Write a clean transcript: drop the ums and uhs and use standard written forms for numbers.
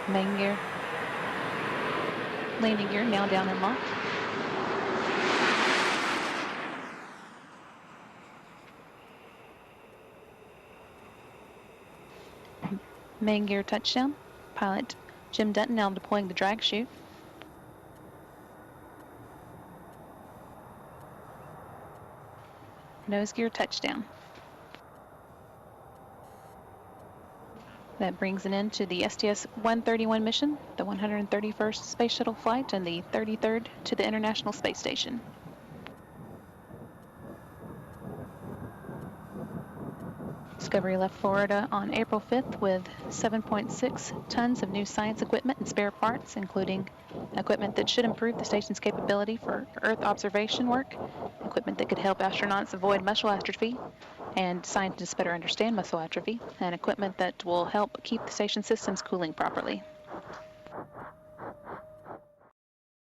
Main gear. Landing gear now down and locked. Main gear touchdown. Pilot Jim Dutton now deploying the drag chute. Nose gear touchdown. That brings an end to the STS-131 mission, the 131st Space Shuttle flight, and the 33rd to the International Space Station. Discovery left Florida on April 5th with 7.6 tons of new science equipment and spare parts, including equipment that should improve the station's capability for Earth observation work, equipment that could help astronauts avoid muscle atrophy, and scientists better understand muscle atrophy, and equipment that will help keep the station systems cooling properly.